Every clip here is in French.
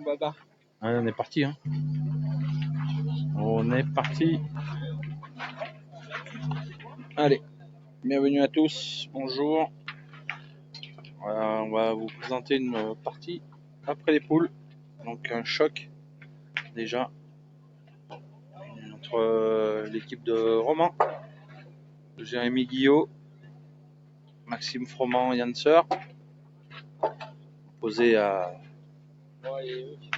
Baba. Allez, on est parti. Hein. On est parti. Allez, bienvenue à tous. Bonjour. On va vous présenter une partie après les poules. Donc un choc déjà entre l'équipe de Roman, Jérémy Guillot, Maxime Froment, Yanser, opposé à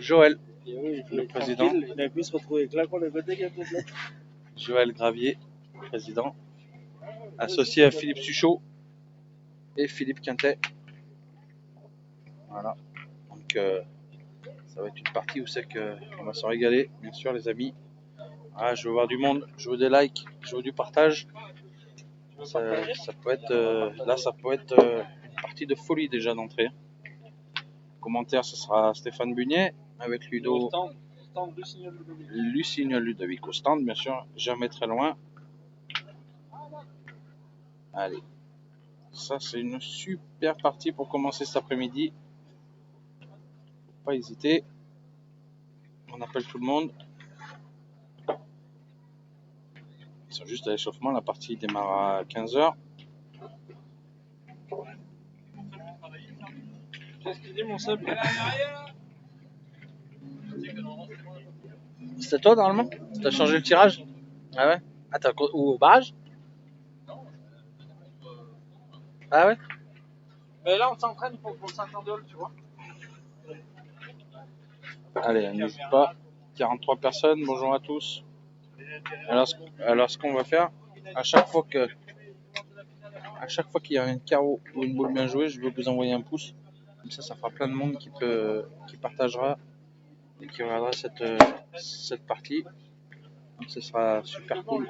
Joël, le président. Il a pu se retrouver avec la cour de côté qu'un peu de là. Joël Gravier, président, associé à Philippe Suchot et Philippe Quintet. Voilà. Donc ça va être une partie où c'est qu'on va se régaler, bien sûr les amis. Ah, je veux voir du monde, je veux des likes, je veux du partage. Ça peut être là, ça peut être une partie de folie déjà d'entrée. Commentaire, ce sera Stéphane Bunier avec Ludo. Lucignol Ludovic au stand, bien sûr, jamais très loin. Allez, ça c'est une super partie pour commencer cet après-midi. Faut pas hésiter. On appelle tout le monde. Ils sont juste à l'échauffement, la partie démarre à 15h. Qu'est-ce qu'il dit mon sub? C'était toi normalement? T'as changé le tirage? Ah ouais? Ah ou au barrage? Ah ouais? Mais là on s'entraîne pour Saint-Andol, tu vois. Allez, n'hésite pas. 43 personnes, bonjour à tous. Alors ce qu'on va faire, à chaque fois qu'il y a un carreau ou une boule bien jouée, je veux vous envoyer un pouce. Comme ça fera plein de monde qui partagera et qui regardera cette partie. Donc ce sera super cool.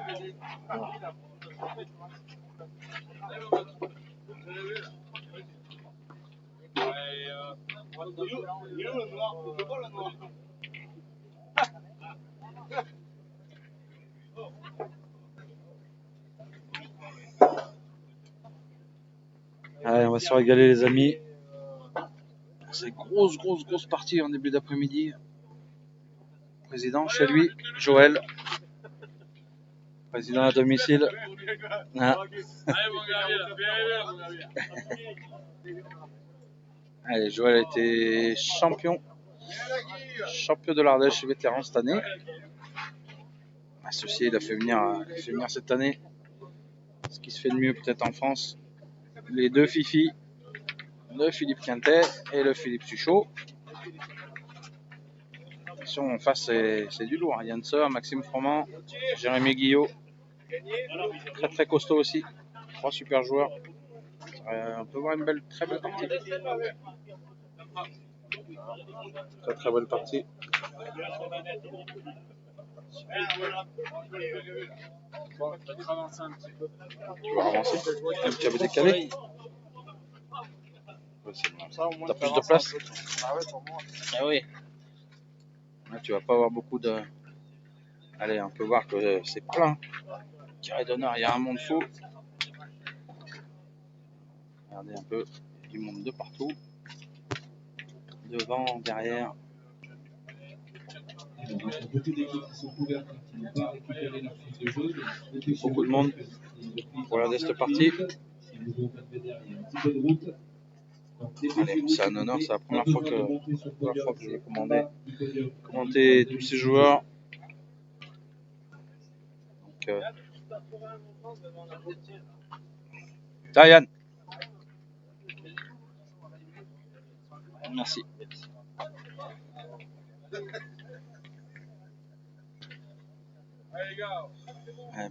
Voilà. Allez, on va se régaler les amis. C'est grosse partie en début d'après-midi. Président chez lui, Joël. Président à domicile. Ah. Allez, Joël était champion de l'Ardèche vétéran cette année. Associé, il a fait venir cette année ce qui se fait de mieux peut-être en France. Les deux Fifi, le Philippe Quintet et le Philippe Suchot. Attention, en face c'est du lourd. Yanser, Maxime Froment, Jérémy Guillot. Très costaud aussi. 3 super joueurs. On peut voir une très belle partie. Très belle partie. Bon, je vais avancer un petit peu. Tu vas avancer un petit peu décalé. T'as plus de place? Ah ouais, pour moi. Ah oui. Là, tu vas pas avoir beaucoup de... Allez, on peut voir que c'est plein. Carré d'honneur, il y a un monde fou. Regardez un peu, du monde de partout. Devant, derrière. Beaucoup de monde pour regarder cette partie. Allez, c'est un honneur, c'est la première fois que je vais commenter tous ces joueurs. Donc, Yann. Merci.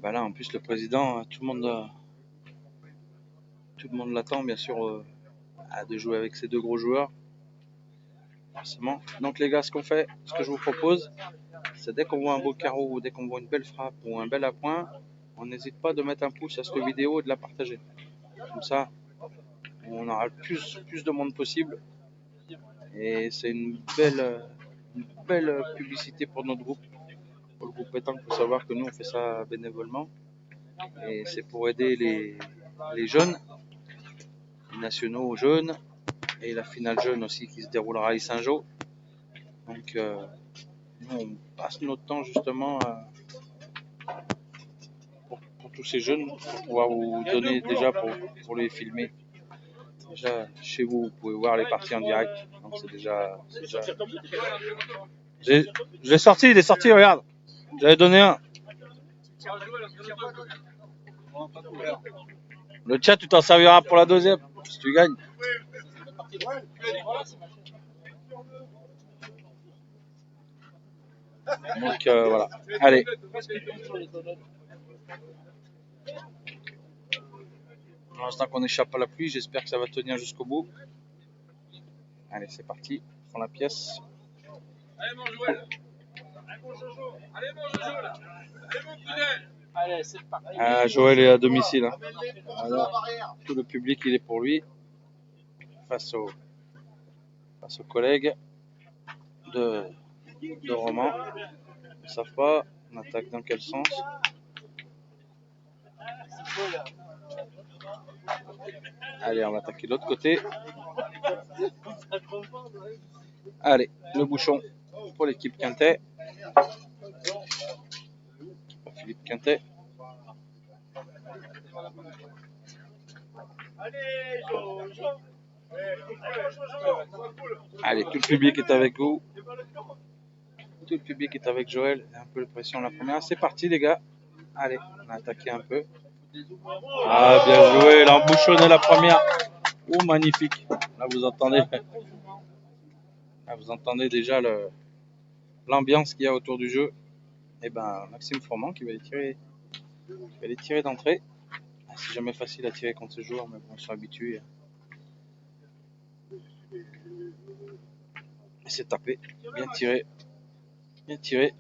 Ben là, en plus, le président, tout le monde l'attend, bien sûr, de jouer avec ces deux gros joueurs. Forcément. Donc, les gars, ce que je vous propose, c'est dès qu'on voit un beau carreau ou dès qu'on voit une belle frappe ou un bel appoint, on n'hésite pas de mettre un pouce à cette vidéo et de la partager. Comme ça, on aura le plus de monde possible. Et c'est une belle publicité pour notre groupe. Pour le groupe Pétanque, il faut savoir que nous, on fait ça bénévolement. Et c'est pour aider les jeunes, les nationaux jeunes, et la finale jeune aussi qui se déroulera à Saint-Jean. Donc nous on passe notre temps justement pour tous ces jeunes, pour pouvoir vous donner déjà pour les filmer. Déjà chez vous, vous pouvez voir les parties en direct. Donc c'est déjà. Je l'ai sorti, il est sorti, regarde. J'avais donné un. Le chat, tu t'en serviras pour la deuxième, si tu gagnes. Donc voilà. Allez. Pour l'instant qu'on échappe à la pluie, j'espère que ça va tenir jusqu'au bout. Allez, c'est parti. On prend la pièce. Allez mon Joël. Allez mon Jojo. Allez mon Jojo là. Allez mon Fidèle. Allez, c'est parti. Joël est à domicile. Hein. Voilà. Tout le public, il est pour lui. Face aux collègues de Roman. Ils ne savent pas. On attaque dans quel sens. Allez, on va attaquer de l'autre côté. Allez, le bouchon pour l'équipe Quintet. Philippe Quintet. Allez, tout le public est avec vous. Tout le public est avec Joël. Un peu de pression la première. C'est parti les gars. Allez, on a attaqué un peu. Ah, bien joué. Il a embouchonné la première. Oh, magnifique. Là, vous entendez. Là, vous entendez déjà l'ambiance qu'il y a autour du jeu. Et ben, Maxime Fourmand qui va les tirer d'entrée. C'est jamais facile à tirer contre ce joueur, mais bon, ils sont habitués. Et c'est tapé. Bien tiré. Bien tiré.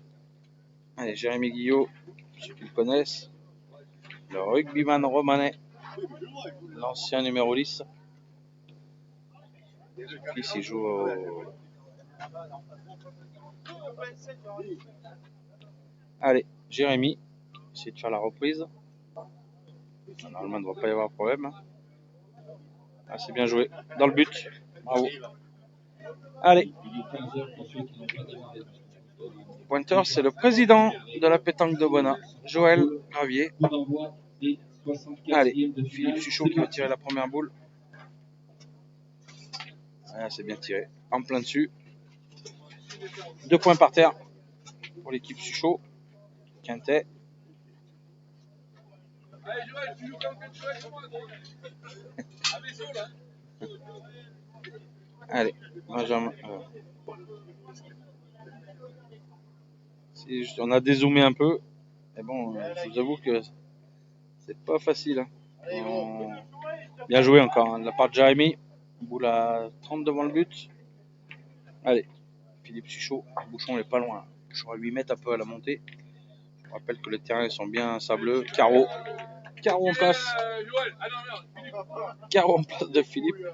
Allez, Jérémy Guillot, pour ceux qui le connaissent. Le rugbyman romanais. L'ancien numéro 10. Qui s'y joue au... Allez, Jérémy. Essayer de faire la reprise. Normalement, il ne devrait pas y avoir de problème. Ah, c'est bien joué. Dans le but. Bravo. Allez. Pointeur, c'est le président de la pétanque de Bona, Joël Gravier. Allez, Philippe Suchot qui va tirer la première boule. Ah, c'est bien tiré. En plein dessus. 2 points par terre pour l'équipe Suchot. Quintet. Allez Joël, tu joues comme tu joues comment à Maison là. Allez, Benjamin. On a dézoomé un peu. Et bon, je vous avoue que c'est pas facile. Hein. Bien joué encore, hein, de la part de Jérémy. Boule à 30 devant le but. Allez, Philippe Suchot. Le bouchon n'est pas loin. Le bouchon à 8 mètres un peu à la montée. Je rappelle que les terrains sont bien sableux. Carreau. Carreau en place. Carreau en place de Philippe.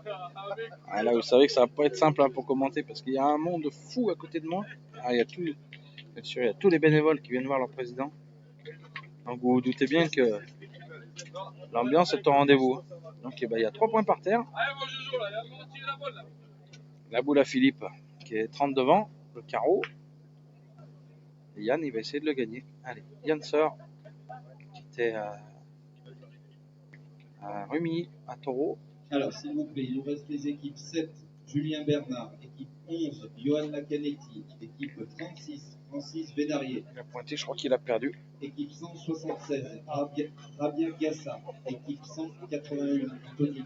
Ah, là, vous savez que ça va pas être simple hein, pour commenter parce qu'il y a un monde fou à côté de moi. Ah, il y a bien sûr, il y a tous les bénévoles qui viennent voir leur président. Donc vous vous doutez bien que l'ambiance est au rendez-vous. Donc il y a 3 points par terre. La boule à Philippe qui est 30 devant, le carreau. Et Yann il va essayer de le gagner. Allez, Yann Sœur qui était à Rumilly, à Taureau. Alors s'il vous plaît, il nous reste les équipes 7, Julien Bernard, équipe 11, Johan Lacanetti, équipe 36, Francis Vénarier. Il a pointé, je crois qu'il a perdu. Équipe 176, Rabia Gassa, équipe 181, Anthony.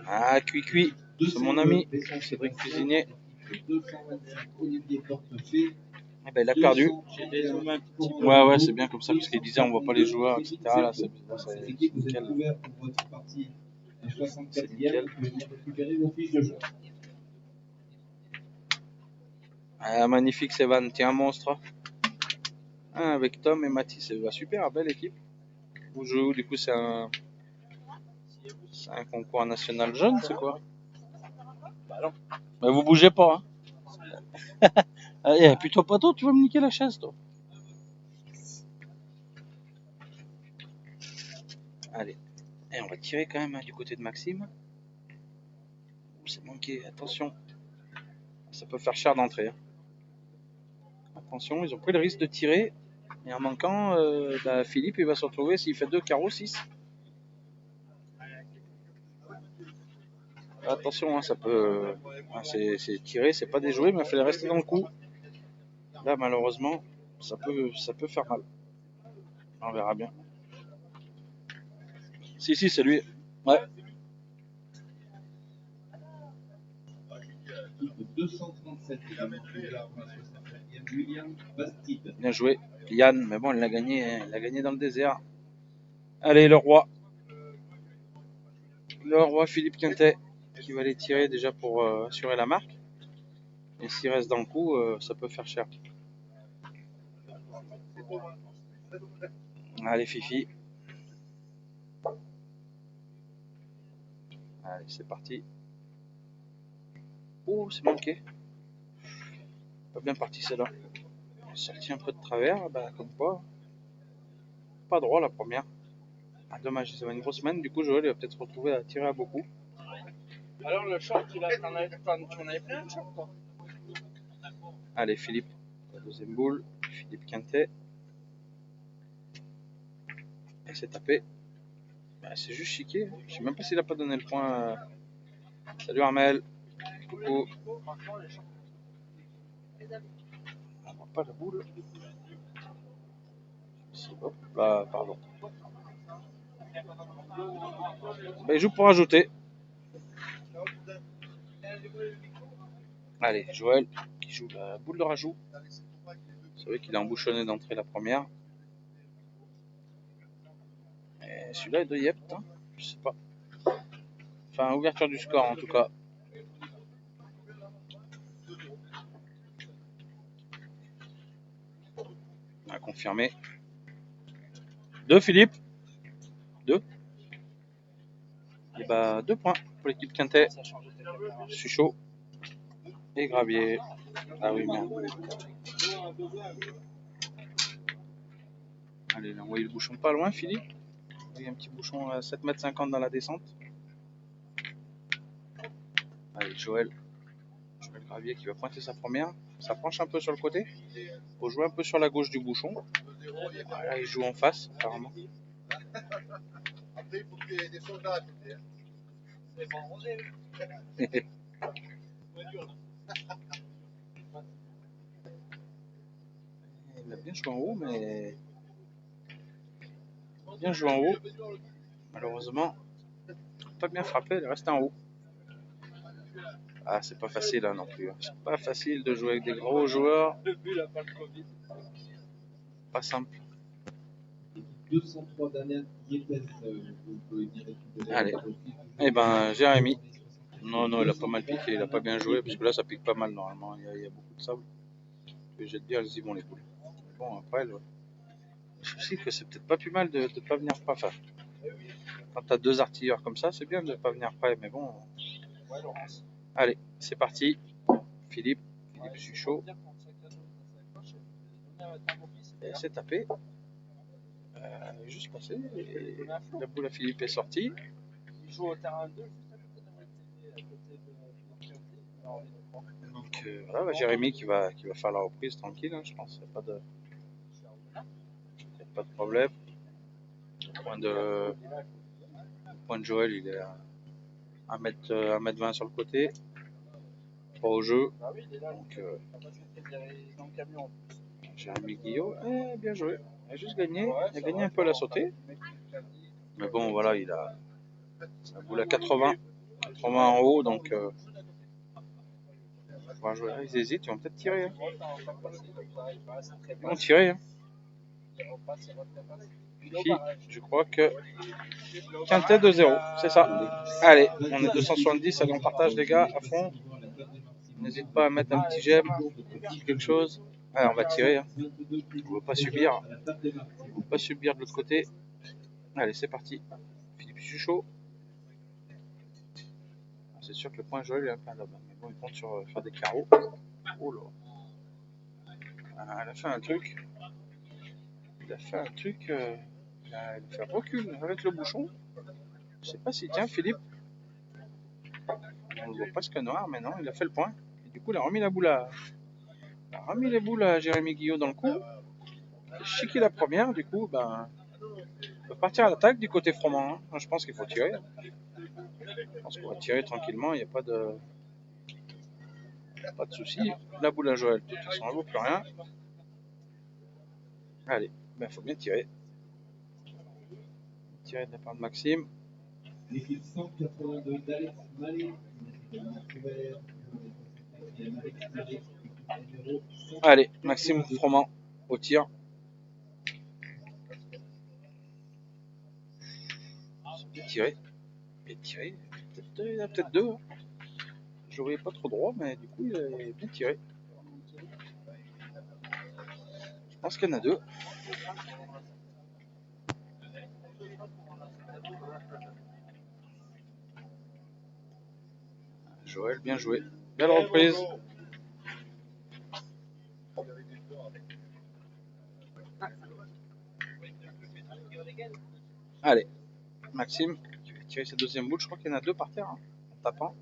Ah, Cui, c'est mon ami, Cédric Cuisinier. 225, Olivier Portefeuille. Eh ben, il a perdu. Ouais, c'est bien comme ça, parce qu'il disait on voit pas les joueurs, etc. Là, c'est équipe, vous êtes ouvert pour votre partie de 64e, vous pouvez récupérer vos fiches de jeu. Ah, magnifique, Sévan, tiens, un monstre. Ah, avec Tom et Mathis, c'est super, belle équipe. Vous jouez où, du coup, c'est un concours national jeune, c'est quoi? Bah non. Bah, vous bougez pas, hein. Allez, plutôt pas toi, tu vas me niquer la chaise, toi. Allez, et on va tirer quand même hein, du côté de Maxime. C'est manqué, attention. Ça peut faire cher d'entrée. Hein. Attention, ils ont pris le risque de tirer. Et en manquant, Philippe il va se retrouver s'il fait 2 carreaux 6. Attention, hein, ça peut. C'est tiré, c'est pas déjoué, mais il fallait rester dans le coup. Là, malheureusement, ça peut faire mal. On verra bien. Si, c'est lui. Ouais. 237 William Bastide. Bien joué, Yann. Mais bon, il l'a gagné, hein. Il l'a gagné dans le désert. Allez, le roi. Le roi Philippe Quintet qui va les tirer déjà pour assurer la marque. Et s'il reste dans le coup, ça peut faire cher. Allez, Fifi. Allez, c'est parti. Oh, c'est manqué. Pas bien parti celle-là. Sorti un peu de travers, comme quoi. Pas droit la première. Ah, dommage, ça va une grosse semaine. Du coup, Joël va peut-être se retrouver à tirer à beaucoup. Alors le short, tu en avais plein de short, toi? Allez, Philippe, la deuxième boule. Philippe Quintet. Et c'est tapé. C'est juste chiqué. Je sais même pas s'il a pas donné le point. Salut Armel. Coucou. On voit pas la boule. Hop là, pardon. Il joue pour ajouter. Allez, Joël qui joue la boule de rajout. Vous savez qu'il a embouchonné d'entrée la première. Et celui-là est de Yept, hein, je sais pas. Enfin, ouverture du score en tout cas. On a confirmé. 2 Philippe. 2. Et 2 points pour l'équipe Quintet. Je suis chaud. Et Gravier. Ah oui, merde. Allez, il a envoyé le bouchon pas loin, Philippe. Il y a un petit bouchon à 7,50 m dans la descente. Allez, Joël Gravier qui va pointer sa première. Ça penche un peu sur le côté. Il faut jouer un peu sur la gauche du bouchon. Là, il joue en face, apparemment. Après, il faut qu'il y ait des soldats à côté. C'est bon, on est. Il a bien joué en haut, mais. Bien joué en haut. Malheureusement, pas bien frappé, il reste en haut. Ah, c'est pas facile hein, non plus. C'est pas facile de jouer avec des gros joueurs. Pas simple. 203 Daniel Yepes. Allez. Jérémy. Non, il a pas mal piqué, il a pas bien joué, parce que là ça pique pas mal normalement, il y a beaucoup de sable. Et jette bien, elles y vont les boules. Bon, après, le souci que c'est peut-être pas plus mal de pas venir près. Enfin, quand t'as 2 artilleurs comme ça, c'est bien de pas venir près, mais bon. Allez, c'est parti. Philippe, je suis chaud. Et c'est tapé. Il est juste passé. Et la boule à Philippe est sortie. Il joue au terrain 2. Donc voilà, Jérémy qui va faire la reprise tranquille, hein, je pense. Il n'y a pas de problème. Le point de Joël, il est à 1m20 sur le côté. Pas au jeu. Donc, Jérémy Guillot, bien joué. Il a juste gagné. Il a gagné un peu à la sautée. Mais bon, voilà, il a la boule à 80 en haut, donc ils hésitent, ils vont peut-être tirer. Hein. Ils vont tirer. Hein. Je crois que Quintet 2-0, c'est ça. Allez, on est 270, allez on partage les gars à fond. N'hésite pas à mettre un petit j'aime, quelque chose. Allez, on va tirer. Hein. On ne veut pas subir. On ne veut pas subir de l'autre côté. Allez, c'est parti. Philippe Suchot. C'est sûr que le point Joël est un peu là-bas. Mais bon, il compte sur faire des carreaux. Oh là. Elle a fait un truc. Il a fait recul avec le bouchon. Je sais pas si tiens Philippe. On le voit presque noir, mais non, il a fait le point. Et du coup, il a remis la boule à Il a remis les boules à Jérémy Guillot dans le coup. Il a chiqué la première, du coup, ben, on peut partir à l'attaque du côté Froment. Hein. Je pense qu'il faut tirer. Je pense qu'on va tirer tranquillement, il n'y a pas de souci. La boule à Joël, de toute façon, elle ne vaut plus rien. Allez, ben faut bien tirer. Tirer de la part de Maxime. L'équipe 182 d'Alex Mallet. Allez, Maxime Froment au tir. Bien tiré. Bien tiré. Il y en a peut-être deux. Hein. Je ne voyais pas trop droit, mais du coup, il est bien tiré. Je pense qu'il y en a deux. Joël, bien joué. Belle reprise. Allez, Maxime, tu vas tirer sa deuxième boule. Je crois qu'il y en a deux par terre, hein, en tapant.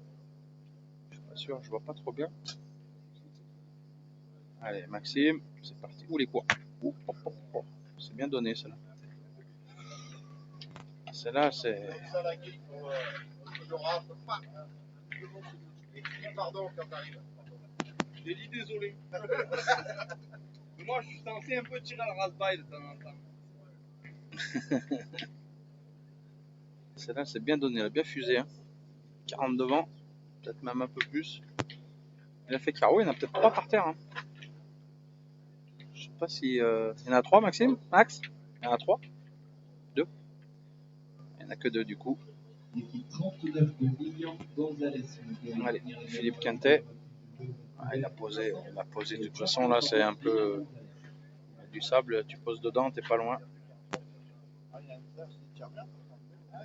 Je suis pas sûr, je vois pas trop bien. Allez, Maxime, c'est parti. Ouh, les quoi. C'est bien donné, celle-là. Celle-là, c'est... Pardon quand t'arrives. J'ai dit désolé. Moi, je suis censé un peu tirer le rasbaille de temps en temps. Celle-là, c'est bien donné, elle a bien fusé. Hein. 40 devant, peut-être même un peu plus. Il a fait carreau, il y en a peut-être 3 par terre. Hein. Je sais pas si... il y en a 3, Maxime? Max? Il y en a 3? 2? Il n'y en a que 2 du coup. L'équipe 39 de Lilian Gonzalez. Allez, Philippe Quintet. Ah, il a posé. De toute façon, là, c'est un peu du sable. Tu poses dedans, t'es pas loin.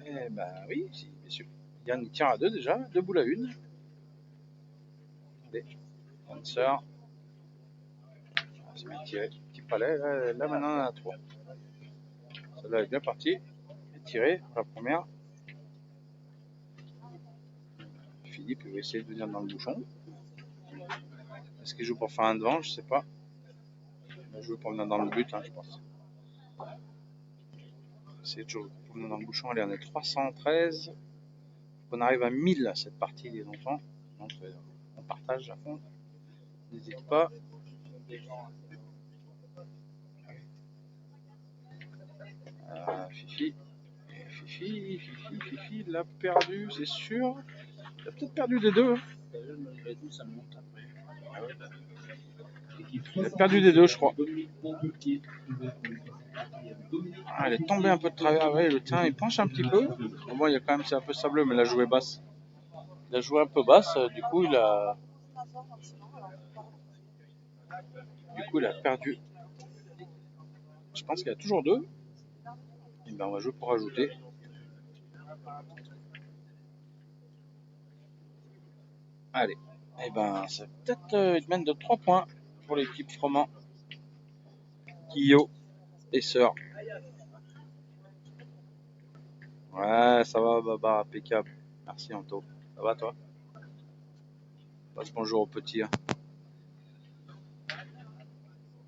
Eh ben oui, si, bien sûr. Yann, il tient à 2 déjà. 2 boules à 1. Allez, Dancer. C'est bien tiré. Petit palais. Là maintenant, on en a 3. Celle-là est bien partie. Bien tiré, la première. Philippe, il va essayer de venir dans le bouchon. Est-ce qu'il joue pour faire un devant? Je sais pas. Il va jouer pour venir dans le but, hein, je pense. C'est toujours pour venir dans le bouchon. Allez, on est 313. On arrive à 1000 cette partie, les enfants. Donc, on partage à fond. N'hésite pas. Fifi. Fifi, il l'a perdu, c'est sûr. Il a peut-être perdu des deux. Il a perdu des deux, je crois. Ah, elle est tombée un peu de travers. Ouais, le tien, il penche un petit peu. Bon, il y a quand même, c'est un peu sableux, mais il a joué basse. Il a joué un peu basse, du coup, il a perdu. Je pense qu'il y a toujours deux. Et ben, on va jouer pour rajouter. Allez. Et ben, c'est peut-être une mène de 3 points pour l'équipe Froment. Guillot et Sœur. Ouais, ça va, Baba, impeccable. Merci, Anto. Ça va, toi? Passe bonjour aux petits. Hein.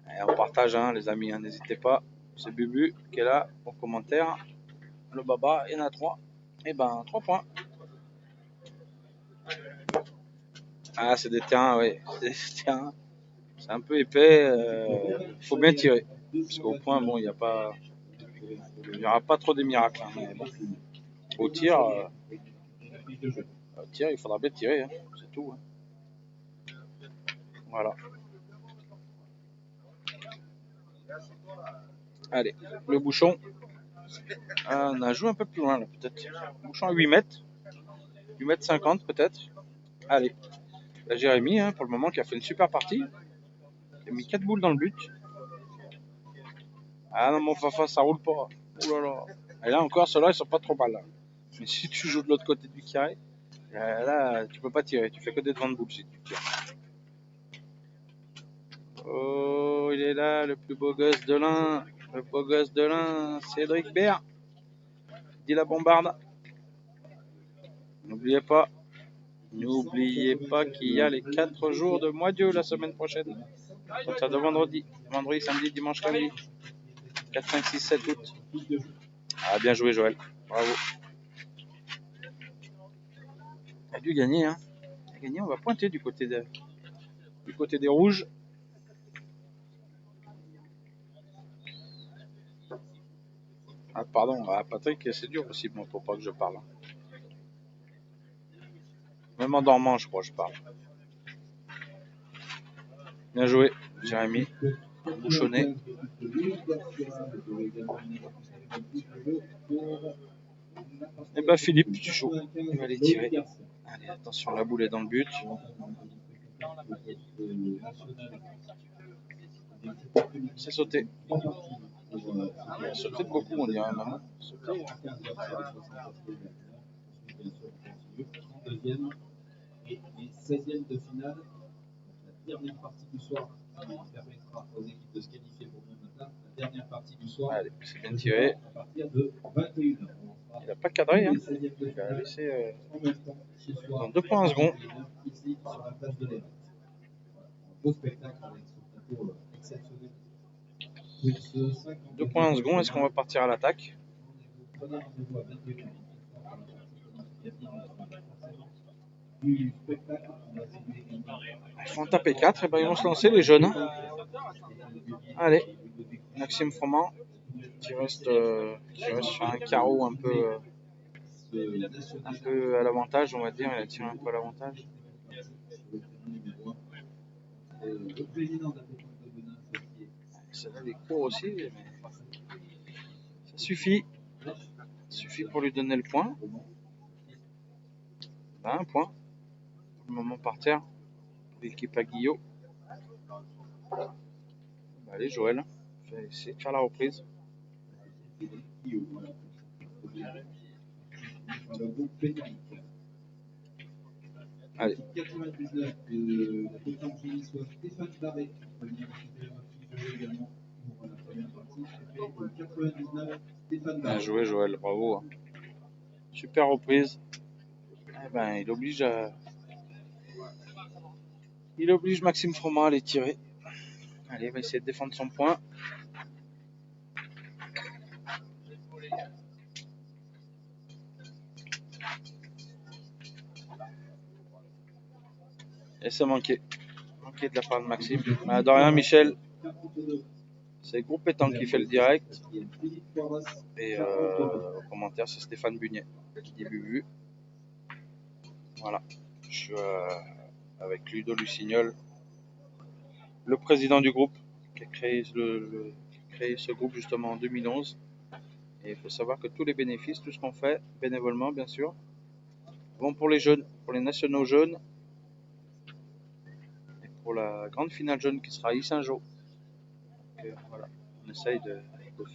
Et on partage, hein, les amis, hein, n'hésitez pas. C'est Bubu qui est là, en commentaire. Le Baba, il y en a 3. Et ben, 3 points. Ah, c'est des terrains, oui. C'est un peu épais. Faut bien tirer. Parce qu'au point, bon, il n'y aura pas trop de miracles. Hein, mais bon. Au tir, il faudra bien tirer. Hein, c'est tout. Hein. Voilà. Allez, le bouchon. On a joué un peu plus loin, là, peut-être. Bouchon à 8 mètres. 8 mètres 50, peut-être. Allez. Là, Jérémy, hein, pour le moment, qui a fait une super partie. Il a mis 4 boules dans le but. Ah non, mon Fafa, ça roule pas. Oh là là. Et là encore, ceux-là, ils sont pas trop mal. Là. Mais si tu joues de l'autre côté du carré, là, tu peux pas tirer. Tu fais que des devants de boules si tu tires. Oh, il est là, le plus beau gosse de l'Ain. Le beau gosse de l'Ain, Cédric Bert. Dis la bombarde. N'oubliez pas, N'oubliez pas qu'il y a les 4 jours de mois Dieu la semaine prochaine. Donc ça de vendredi, samedi, dimanche, lundi. 4, 5, 6, 7 août. Ah, bien joué Joël, bravo. Il a dû gagner, hein. Il a gagné, on va pointer du côté des rouges. Ah pardon, ah, Patrick, c'est dur aussi bon, pour pas que je parle. Même en dormant, je crois, je parle. Bien joué, Jérémy. Bouchonné. Et bah Philippe, tu chaud. Il va aller tirer. Allez, attention, la boule est dans le but. C'est sauté. Il a sauté de beaucoup, on dirait maman. Sauté. Et les 16e de finale, la dernière partie du soir, qui permettra aux équipes de se qualifier pour demain matin. La dernière partie du soir, allez, c'est bien tiré. À partir de 21h. Il n'a pas cadré, hein. Il a laissé dans 2 points en second. Ici, sur la place de l'Est. Un beau spectacle avec son plateau exceptionnel. 2 points en second, est-ce qu'on va partir à l'attaque? Du spectacle, Ils font taper 4, et ben ils vont se lancer les jeunes. Allez, Maxime Froment qui reste sur un carreau un peu à l'avantage, on va dire. Il a tiré un peu à l'avantage. Celle-là, il est court aussi, mais ça suffit. Ça suffit pour lui donner le point. Un point. Pour le moment par terre. Pour l'équipe à Guillot. Allez, Joël, essayer de faire la reprise. Allez. 99 de la pétanque génissoise Stéphane Barret, également pour la première partie. 99 Stéphane Barret. Bien joué Joël, bravo. Super reprise. Eh ben, il oblige Maxime Froment à les tirer. Allez, il va essayer de défendre son point. Et ça manquait. Manquait de la part de Maxime. De rien, Michel. C'est le groupe pétanque qui fait le direct. Et au commentaire, c'est Stéphane Bugnet qui dit Bubu. Voilà. Je suis avec Ludo Lucignol, le président du groupe, qui a créé ce groupe justement en 2011. Et il faut savoir que tous les bénéfices, tout ce qu'on fait, bénévolement bien sûr, vont pour les jeunes, pour les nationaux jeunes, et pour la grande finale jeune qui sera à Saint-Jean. Voilà, on essaye de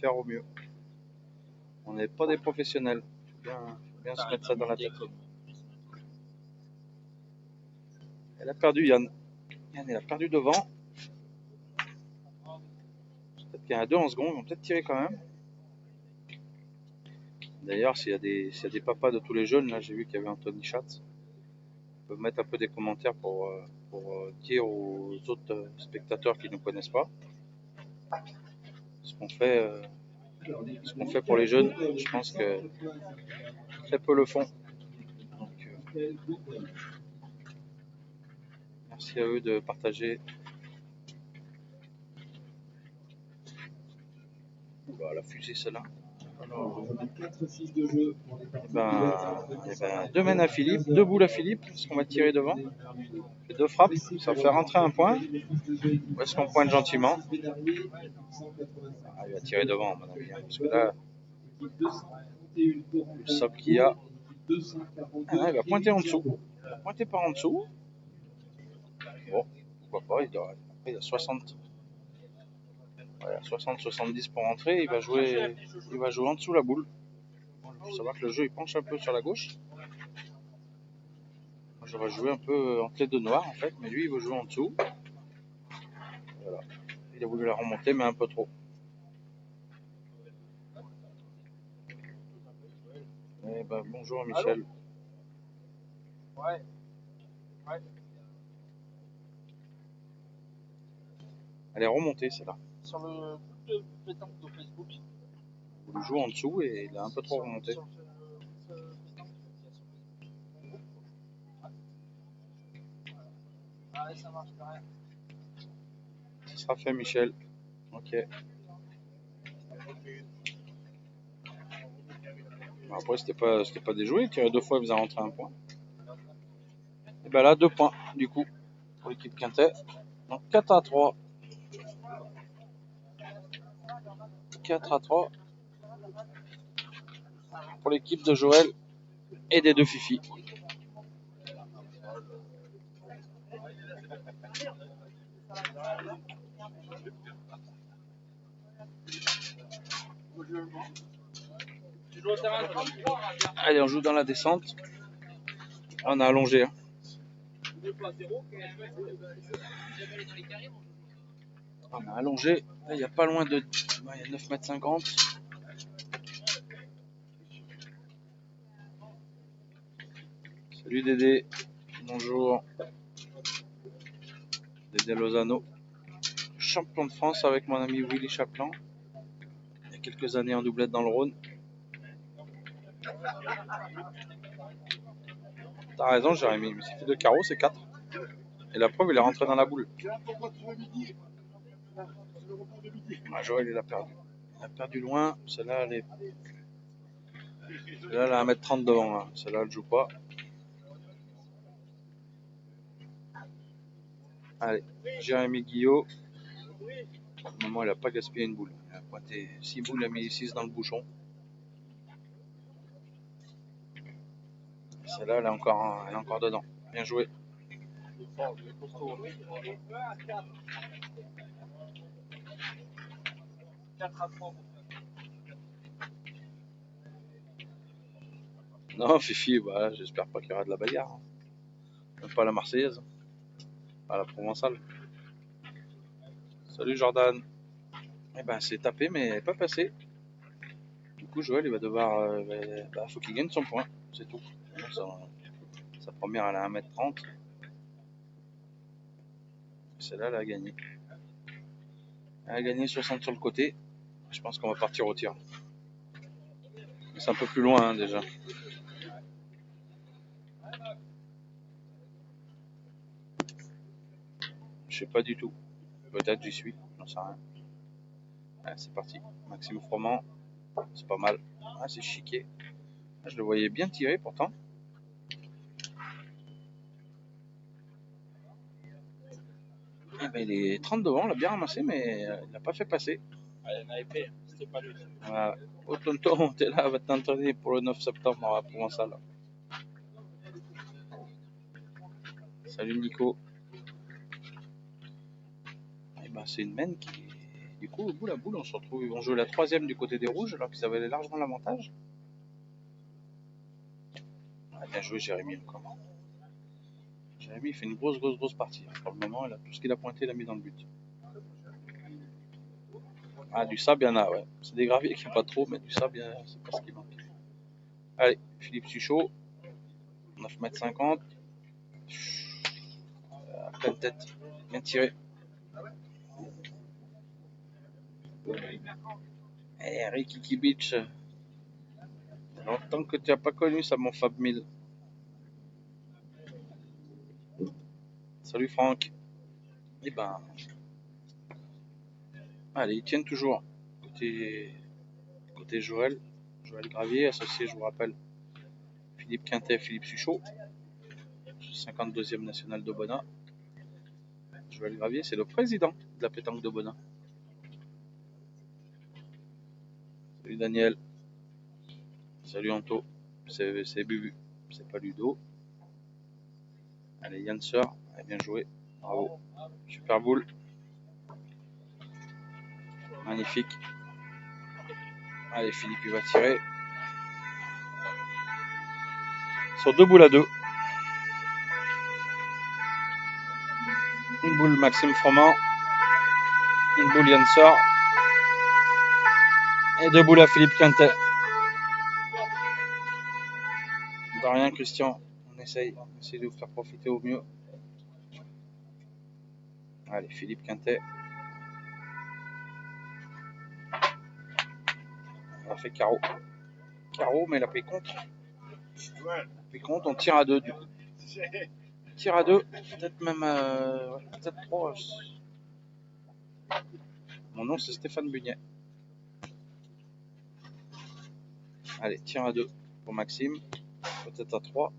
faire au mieux. On n'est pas des professionnels, il faut bien se mettre ça dans la tête. Elle a perdu Yann. Yann, elle a perdu devant. Peut-être qu'il y en a 2 en second, ils vont peut-être tirer quand même. D'ailleurs, s'il y a des papas de tous les jeunes, là j'ai vu qu'il y avait Anthony Schatz, ils peuvent mettre un peu des commentaires pour dire aux autres spectateurs qui ne nous connaissent pas ce qu'on fait pour les jeunes. Je pense que très peu le font. Donc, merci à eux de partager. Oula, la fusée celle-là. Alors, deux mènes à Philippe, 2 boules à Philippe, parce qu'on va tirer devant. Et 2 frappes, ça va faire rentrer un point. Ou est-ce qu'on pointe gentiment? Il va tirer devant, à mon avis, parce que là, le sable qu'il y a, il va pointer en dessous. Il va pointer par en dessous. Bon, pourquoi pas, il a 60. Ouais, 60-70 pour rentrer, il va jouer en dessous la boule. Il faut savoir que le jeu il penche un peu sur la gauche. Moi j'aurais joué un peu entre les deux noirs en fait, mais lui il veut jouer en dessous. Voilà. Il a voulu la remonter mais un peu trop. Eh ben, bonjour Michel. Ouais. Elle est remontée, celle-là. Sur le groupe de pétanque de Facebook. On joue en dessous et il a un peu trop remonté. Ah ouais, ça marche quand même. Ce sera fait, Michel. Ok. Après, c'était pas déjoué. Tirer 2 fois, il faisait rentrer un point. Et ben là, 2 points, du coup, pour l'équipe Quintet. Donc 4-3. 4-3 pour l'équipe de Joël et des deux Fifi. Allez, on joue dans la descente. On a allongé. Hein. On a allongé. Là, il n'y a pas loin de... Il y a 9,50 m. Salut Dédé. Bonjour. Dédé Lozano. Champion de France avec mon ami Willy Chaplin. Il y a quelques années en doublette dans le Rhône. T'as raison, Jérémy. Il s'est fait 2 carreaux, c'est 4. Et la preuve, il est rentré dans la boule. Ah, Joël, il a perdu. Il a perdu loin. Celle-là, elle est... Celle-là, elle a 1,30 m devant. Hein. Celle-là, elle ne joue pas. Allez, Jérémy Guillot. Au moment, il n'a pas gaspillé une boule. Il a pointé 6 boules, il a mis 6 dans le bouchon. Celle-là, elle est encore dedans. Bien joué. Non, Fifi, bah, j'espère pas qu'il y aura de la bagarre. Hein. Même pas la Marseillaise. Pas la Provençale. Salut Jordan. Eh ben, c'est tapé, mais pas passé. Du coup, Joël, il va devoir... faut qu'il gagne son point. C'est tout. Sa première, elle a 1,30 m. Celle-là, elle a gagné. Elle a gagné 60 sur le côté. Je pense qu'on va partir au tir. C'est un peu plus loin, hein, déjà. Je sais pas du tout. Peut-être j'y suis. J'en sais rien. Allez, c'est parti. Maxime Froment. C'est pas mal. Ah, c'est chiqué. Je le voyais bien tiré pourtant. Eh ben, il est 30 devant, il a bien ramassé, mais il n'a pas fait passer. Il en avait fait, c'était pas lui. Voilà. Oh tonton, t'es là, va t'entraîner pour le 9 septembre à Provençal. Salut Nico. Eh ben, c'est une mène qui... Du coup, au bout la boule, on se retrouve. Ils vont jouer la 3e du côté des rouges, alors qu'ils avaient largement l'avantage. Ah, bien joué Jérémy encore. Jérémy il fait une grosse partie. Pour le moment, tout ce qu'il a pointé, il a mis dans le but. Ah, du sable, il y en a, ouais. C'est des graviers qui n'ont pas trop, mais du sable, c'est pas ce qui manque. Allez, Philippe Suchot. 9,50 m. À pleine tête. Bien tiré. Eh, Ricky Beach. Longtemps que tu n'as pas connu ça, mon Fab 1000. Salut Franck. Eh ben. Allez, ils tiennent toujours. Côté Joël. Joël Gravier, associé, je vous rappelle, Philippe Quintet, Philippe Suchot. 52e national de Bonnat. Joël Gravier, c'est le président de la pétanque de Bonnat. Salut Daniel. Salut Anto. C'est Bubu. C'est pas Ludo. Allez, Yann Sœur. Bien joué. Bravo. Super boule. Magnifique. Allez, Philippe, il va tirer. Sur 2 boules à 2. Une boule Maxime Froment. Une boule Yann Sœur. Et 2 boules à Philippe Quintet. De rien, Christian. On essaye de vous faire profiter au mieux. Allez, Philippe Quintet. Il a fait carreau. Carreau, mais il a payé contre. On tire à 2 du coup. Tire à 2, peut-être même peut-être 3. Mon nom c'est Stéphane Bugnet. Allez, tire à 2 pour Maxime. Peut-être à 3.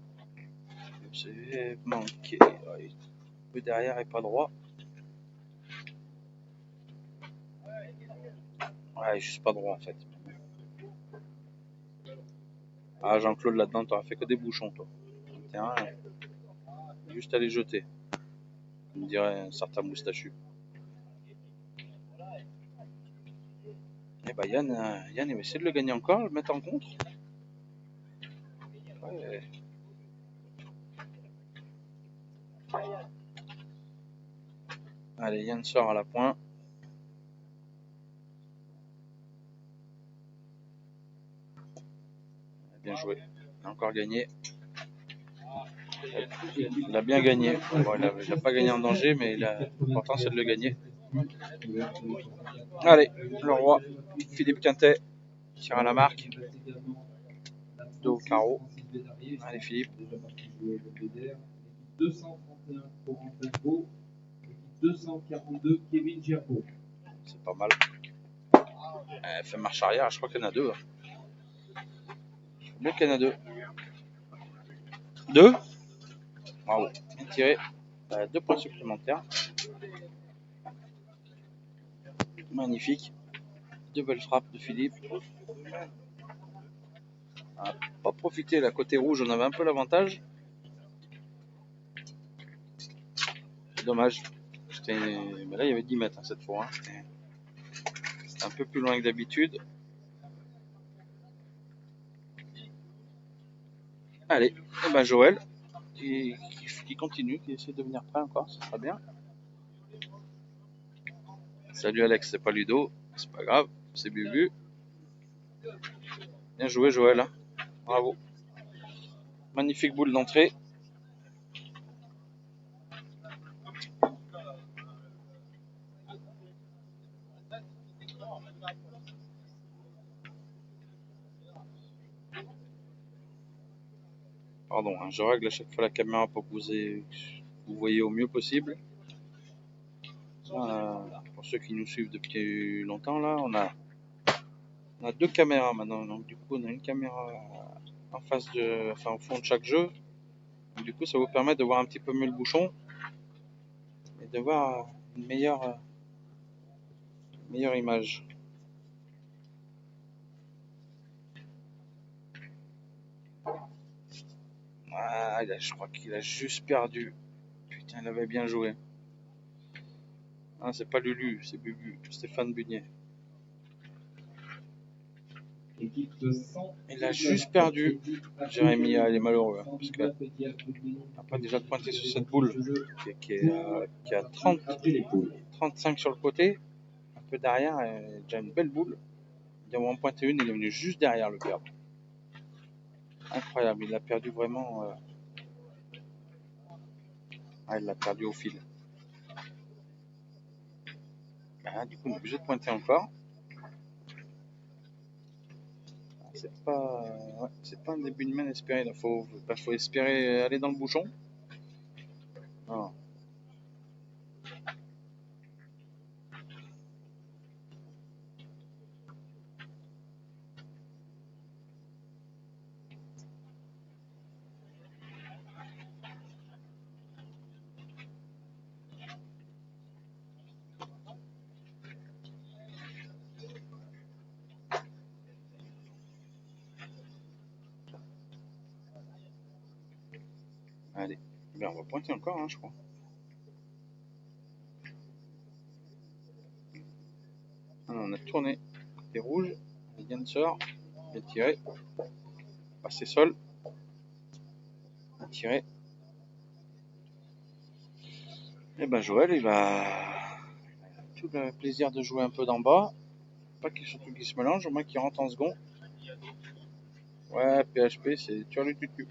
C'est manqué. Un peu derrière et pas droit. Ouais, juste pas droit en fait. Ah, Jean-Claude, là-dedans, t'aurais fait que des bouchons, toi. Terrain, juste à les jeter. On dirait un certain moustachu. Et bah Yann, il va essayer de le gagner encore, le mettre en contre. Ouais. Allez, Yann sort à la pointe. Bien joué. Il a encore gagné. Il a bien gagné. Bon, il n'a pas gagné en danger, mais l'important c'est de le gagner. Allez, le roi, Philippe Quintet, tire à la marque. 2 au carreau. Allez, Philippe. 231 Corentin Beau, 242 Kevin Gerbeau. C'est pas mal. Elle fait marche arrière, je crois qu'il y en a 2. Bien qu'il y en a 2. 2. Bravo. Bien tiré. 2 points supplémentaires. Magnifique. 2 belles frappes de Philippe. On n'a pas profité, la côté rouge, on avait un peu l'avantage. Dommage. Mais là, il y avait 10 mètres cette fois. C'était un peu plus loin que d'habitude. Allez, et ben Joël, qui continue, qui essaie de venir prêt encore, ça sera bien. Salut Alex, c'est pas Ludo, c'est pas grave, c'est Bubu. Bien joué Joël, hein. Bravo. Magnifique boule d'entrée. Pardon, hein, je règle à chaque fois la caméra pour que vous voyez au mieux possible. Pour ceux qui nous suivent depuis longtemps, là, on a 2 caméras maintenant. Donc du coup, on a une caméra en face au fond de chaque jeu. Donc, du coup, ça vous permet de voir un petit peu mieux le bouchon et de voir une meilleure image. Ah, je crois qu'il a juste perdu. Putain, il avait bien joué. Ah, c'est pas Lulu, c'est Bubu, Stéphane Bugnet. Il a juste perdu. Jérémy, il est malheureux. Hein, parce qu'il n'a pas déjà pointé sur cette boule qui a 35 sur le côté. Un peu derrière, déjà une belle boule. Il va en pointer une, il est venu juste derrière le perdre. Incroyable, il l'a perdu vraiment. Ah, il l'a perdu au fil. Ah, du coup, on est obligé de pointer encore. C'est pas un début de main espéré. Il faut espérer aller dans le bouchon. Non. Allez, ben, on va pointer encore, hein, je crois. Alors, on a tourné côté rouge, Yann sort, il a tiré, passé sol, il a tiré. Et ben Joël, il a tout le plaisir de jouer un peu d'en bas, pas surtout qu'il se mélange, au moins qu'il rentre en second. Ouais, PHP, c'est tuer le tutu.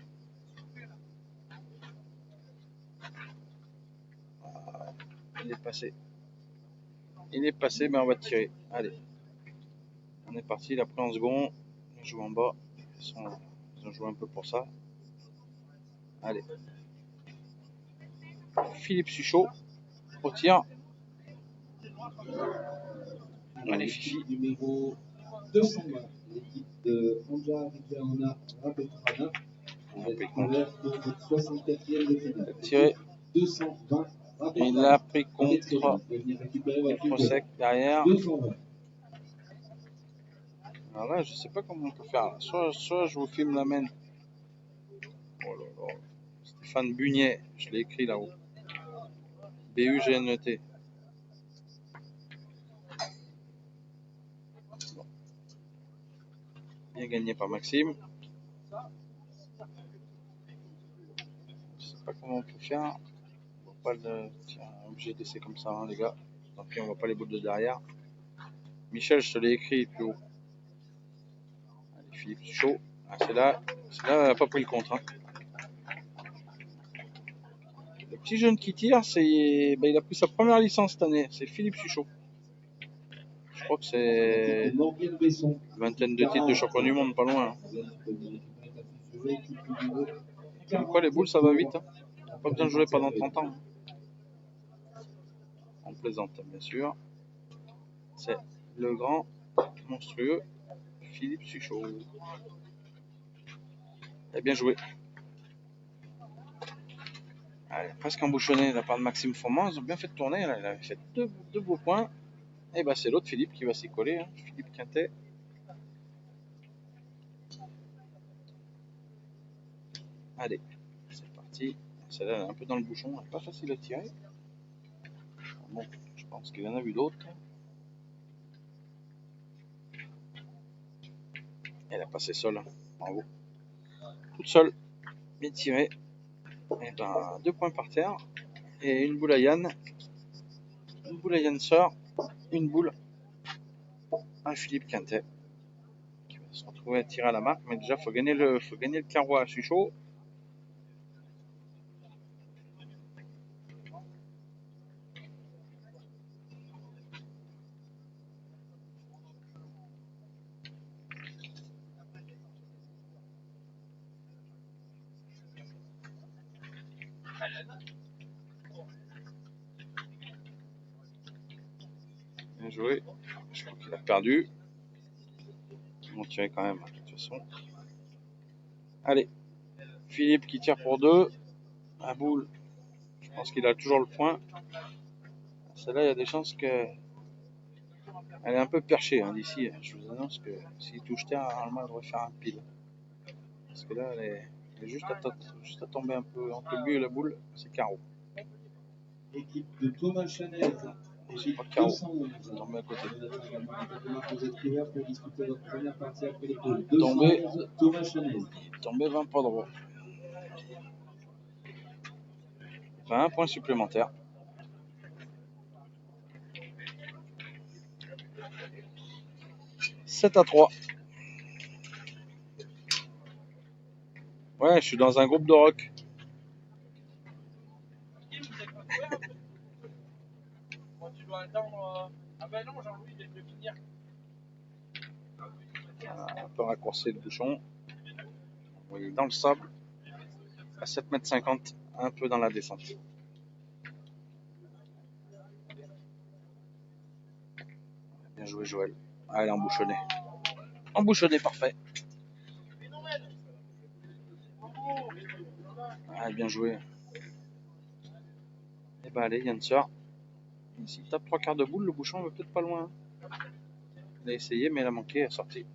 Il est passé. Il est passé, mais on va tirer. Allez. On est parti, il a pris en second. Il joue en bas. Ils ont joué un peu pour ça. Allez. Philippe Suchot au tir. Allez, Fifi. Numéro 220, l'équipe de Anja Rigaona Rapetrana. Avec travers pour votre 64e de finale. Tiré. 220. Il l'a pris contre sec derrière. 220. Alors là, je sais pas comment on peut faire. Soit je vous filme la main. Oh là là. Stéphane Bugnet, je l'ai écrit là-haut. B-U-G-N-E-T. Bon. Bien gagné par Maxime. Je sais pas comment on peut faire. On va pas le. Tiens, obligé de laisser comme ça, hein, les gars. Tant pis, on voit pas les boules de derrière. Michel, je te l'ai écrit plus haut. Allez, Philippe Suchot. Ah, c'est là, elle n'a pas pris le contre. Hein. Le petit jeune qui tire, il a pris sa première licence cette année. C'est Philippe Suchot. Je crois que c'est une vingtaine de titres de champion du monde, pas loin. Hein. Comme quoi, les boules, ça va vite. Hein. Pas besoin de jouer pendant 30 ans. On plaisante, bien sûr. C'est le grand, monstrueux Philippe Suchot. Il a bien joué. Allez, presque embouchonné de la part de Maxime Froment. Ils ont bien fait de tourner. Là. Il avait fait deux beaux points. Et ben c'est l'autre Philippe qui va s'y coller. Hein. Philippe Quintet. Allez, c'est parti. Celle-là, elle est un peu dans le bouchon. Elle n'est pas facile à tirer. Bon, je pense qu'il en a vu d'autres. Elle a passé seule. Bravo. Toute seule. Bien tirée. Et ben 2 points par terre. Et une boule à Yann. Une boule à Yann sort. Une boule à Philippe Quintet. Qui va se retrouver à tirer à la main. Mais déjà, il faut gagner le carreau à Suchot. Bien joué. Je crois qu'il a perdu. Ils vont tirer quand même, de toute façon. Allez. Philippe qui tire pour 2. La boule. Je pense qu'il a toujours le point. Celle-là, il y a des chances qu'elle est un peu perchée hein, d'ici. Je vous annonce que s'il touche terre, normalement, elle devrait faire un pile. Parce que là, elle est juste à tomber un peu entre lui et la boule. C'est carreau. Équipe de Thomas Chanel. C'est pas carreau. C'est tombé à côté. Tombé 20 pas droit. 20 points supplémentaires. « 7-3. Ouais, je suis dans un groupe de rock. Tu dois attendre. Ah ben non, Jean-Louis vient de finir. Un peu raccourci le bouchon. Vous voyez dans le sable. À 7,50 m, un peu dans la descente. Bien joué Joël. Allez, embouchonné. Embouchonné, parfait. Allez, bien joué. Et bah allez, Yann sort. S'il tape 3/4 de boule, le bouchon va peut-être pas loin. Il a essayé, mais il a manqué, il est sorti.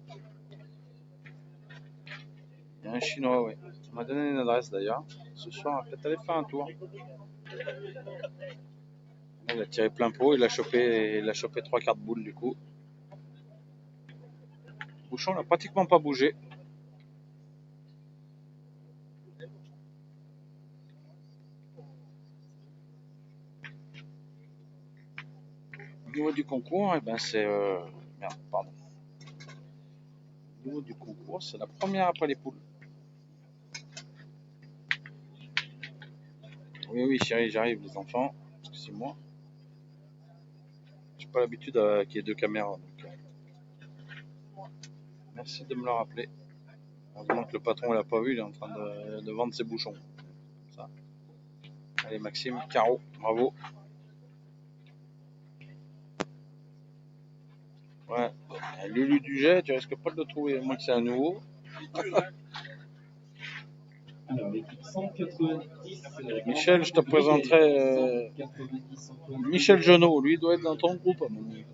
Il y a un chinois, ouais. Il m'a donné une adresse d'ailleurs. Ce soir, on va peut-être aller faire un tour. Là, il a tiré plein pot, il a chopé 3/4 de boule du coup. Le bouchon n'a pratiquement pas bougé. Au niveau du concours, eh ben c'est merde, pardon. Au niveau du concours, c'est la première après les poules. Oui, chérie, j'arrive, les enfants. Excusez-moi. J'ai pas l'habitude qu'il y ait deux caméras. Donc, merci de me le rappeler. Heureusement que le patron l'a pas vu, il est en train de vendre ses bouchons. Comme ça. Allez Maxime, carreau, bravo. Ouais, Lulu du jet, tu risques pas de le trouver, à moins que c'est un nouveau. Alors, l'équipe 190. Michel, je te présenterai Michel Genot, lui il doit être dans ton groupe à mon avis.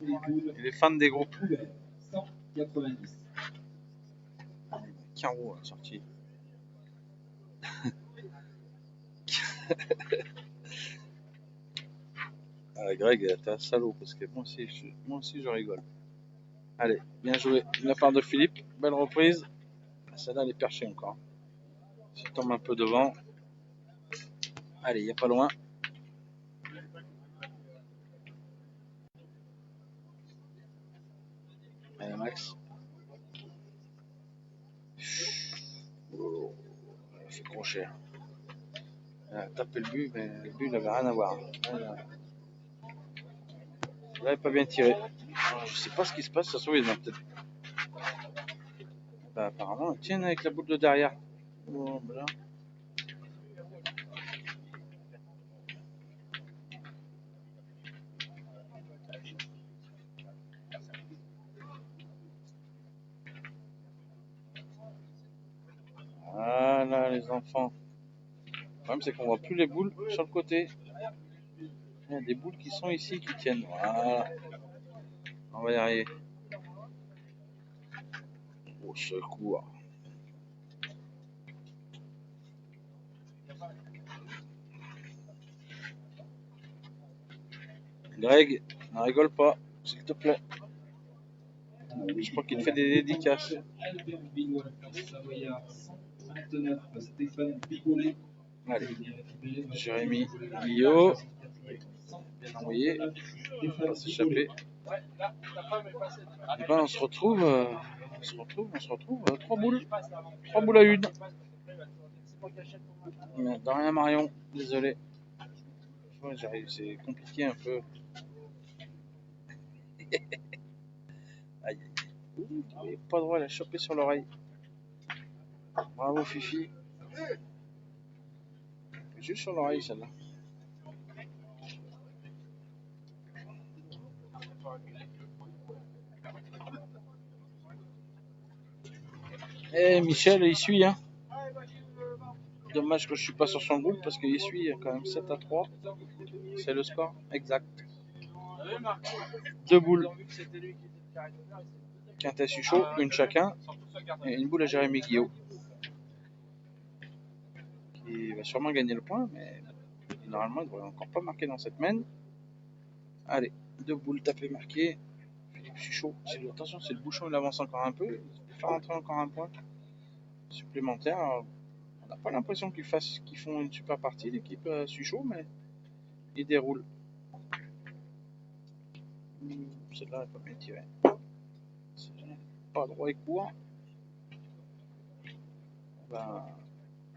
Il est fan des groupes. 190. Carreau la sortie. Ah, Greg, t'es un salaud parce que moi aussi je rigole. Allez, bien joué de la part de Philippe, belle reprise. Celle-là elle est perchée encore. Ça tombe un peu devant. Allez, il n'y a pas loin. Allez Max. Oh, il fait crochet. Il a tapé le but, mais le but n'avait rien à voir. Là, il n'est pas bien tiré. Je sais pas ce qui se passe, ça se trouve, il en a peut-être. Bah, apparemment, tiens avec la boule de derrière. Oh, voilà. Voilà les enfants. Le problème c'est qu'on voit plus les boules sur le côté. Il y a des boules qui sont ici qui tiennent. Voilà. On va y arriver. Au secours. Greg, ne rigole pas, s'il te plaît. Je crois qu'il fait des dédicaces. Allez, Jérémy Guillot, bien envoyé, pas s'échapper. Et ben on se retrouve 3 boules à une. Dans rien Marion, désolé. Ouais, j'arrive, c'est compliqué un peu. Aïe. Il pas droit à la choper sur l'oreille. Bravo Fifi. Juste sur l'oreille celle-là. Eh Michel il suit hein. Dommage que je suis pas sur son groupe parce qu'il suit quand même 7-3. C'est le score exact. 2 boules. Quintet Suchot, une chacun. Et une boule à Jérémy Guillot. Qui va sûrement gagner le point, mais normalement il ne devrait encore pas marquer dans cette main. Allez, 2 boules tapées marquées. Philippe Suchot, attention, si le bouchon il avance encore un peu, il peut faire rentrer encore un point supplémentaire. Alors, on n'a pas l'impression qu'ils font une super partie, l'équipe Suchot, mais ils déroulent. Celle-là n'est pas bien tirée. Pas droit et court. Ben,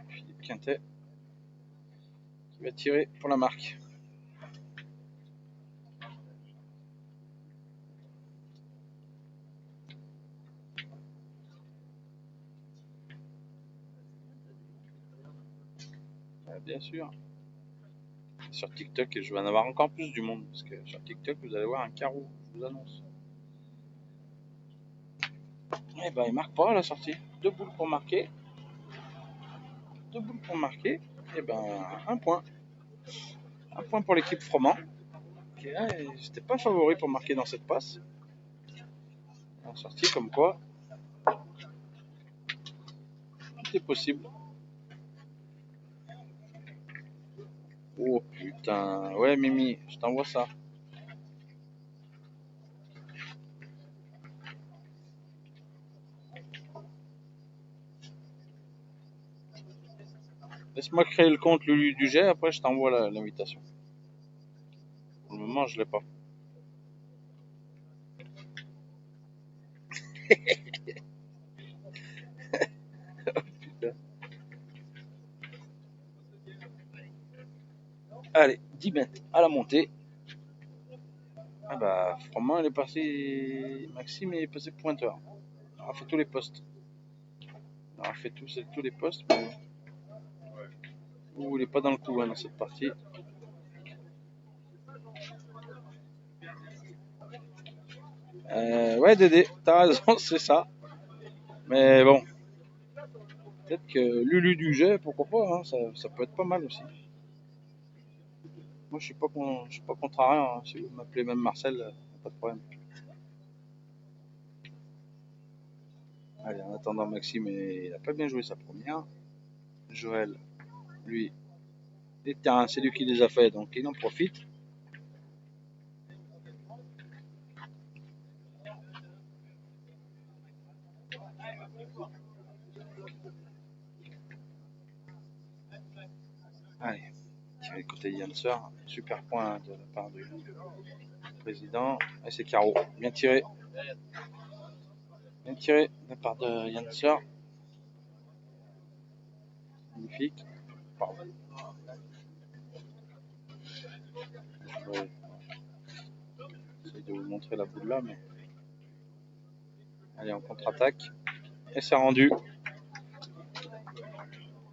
Philippe Quintet qui va tirer pour la marque. Bien sûr. Sur TikTok, et je vais en avoir encore plus du monde, parce que sur TikTok, vous allez voir un carreau, je vous annonce. Et ben, il marque pas à la sortie. 2 boules pour marquer. 2 boules pour marquer. Et ben, un point. Un point pour l'équipe Froment. Qui n'était pas favori pour marquer dans cette passe. En sortie, comme quoi, tout est possible. Oh putain, ouais Mimi, je t'envoie ça. Laisse-moi créer le compte Lulu du jet, après je t'envoie l'invitation. Pour le moment, je l'ai pas. Allez, 10 mètres à la montée. Ah bah, Froment, il est passé. Maxime, il est passé pointeur. Il a fait tous les postes. Il a fait tous les postes, mais. Ouh, il est pas dans le coup hein, dans cette partie. Ouais, Dédé, t'as raison, c'est ça. Mais bon, peut-être que Lulu du jet, pourquoi pas, hein, ça peut être pas mal aussi. Moi, je suis pas contre à rien. Hein. Si vous m'appelez même Marcel, pas de problème. Allez, en attendant, Maxime, il a pas bien joué sa première. Joël, lui, les terrains, c'est lui qui les a fait, donc il en profite. Allez, tiré côté Janser, super point de la part du président. Et c'est carreau, bien tiré. Bien tiré de la part de Janser. Magnifique. Pardon. J'essaie de vous montrer la boule là, mais. Allez, en contre-attaque. Et c'est rendu.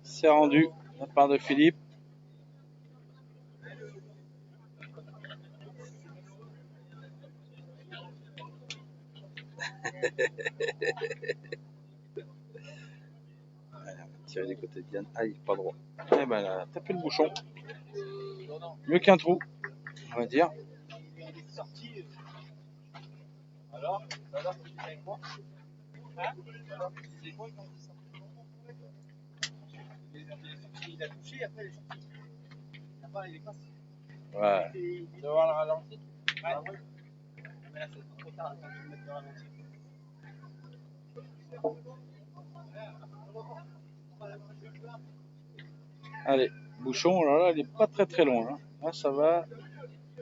C'est rendu de la part de Philippe. Allez, on va tirer des côtés de Diane. Aïe, pas droit. Et ben, elle a tapé le bouchon. Mieux qu'un trou, on va dire. Il est sorti. Alors, tu es avec moi? Hein? C'est quoi quand il est sorti? Il a touché, après il est sorti. Après il est passé. Ouais. Il doit avoir le ralenti. Ouais. Mais là c'est trop tard quand tu mets le ralenti. Allez, bouchon, là, il est pas très loin. Hein. Là, ça va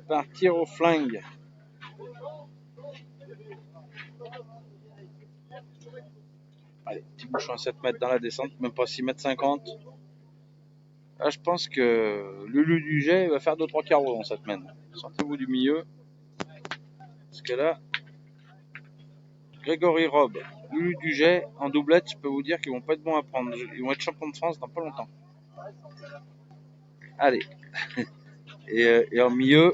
partir au flingue. Allez, petit bouchon à 7 mètres dans la descente, même pas 6 mètres 50. Là, je pense que Lulu du jet va faire 2-3 carreaux dans cette mène. Sortez-vous du milieu. Parce que là, Grégory Robe, Lulu du jet en doublette, je peux vous dire qu'ils vont pas être bons à prendre. Ils vont être champions de France dans pas longtemps. Allez. Et en milieu,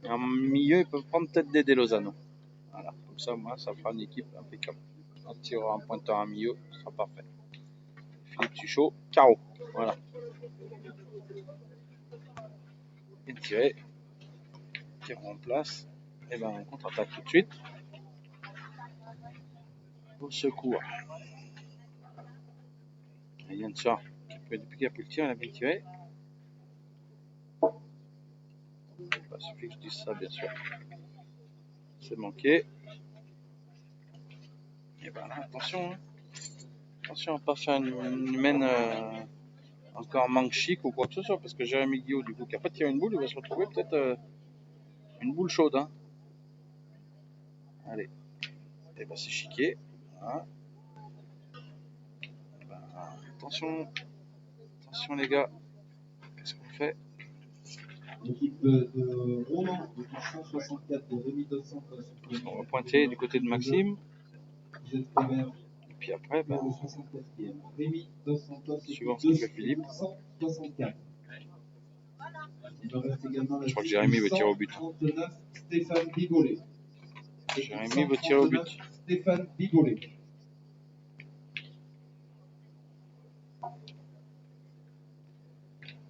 ils peuvent prendre peut-être Dédé Lozano. Voilà, comme ça, moi, ça fera une équipe impeccable. Un tireur, un pointeur, un milieu, ce sera parfait. Philippe Suchot, carreau. Voilà. Et tiré. Tir en place. Et ben on contre-attaque tout de suite. Au secours. Il y a une soeur depuis qu'il a pu le tir, il a bien tiré. Il suffit que je dise ça, bien sûr. C'est manqué. Et ben là, attention. Hein. Attention à ne pas faire une humaine encore manque chic ou quoi que ce soit, parce que Jérémy Guillaume, du coup, qui n'a pas tiré une boule, il va se retrouver peut-être une boule chaude. Hein. Allez. Et ben c'est chiqué. Voilà. Ben, attention. Attention les gars. Qu'est-ce qu'on fait? L'équipe de Roland, de 164 de Rémi 200. On va pointer du côté de Maxime. Vous êtes prévert. Et puis après, ben, le 64e. Rémi 200, suivant ce que fait Philippe. 164. Il me reste également Je crois que Jérémy veut tirer au but. 139, Stéphane Bigolet. Jérémy veut tirer au but. Stéphane Bigolet.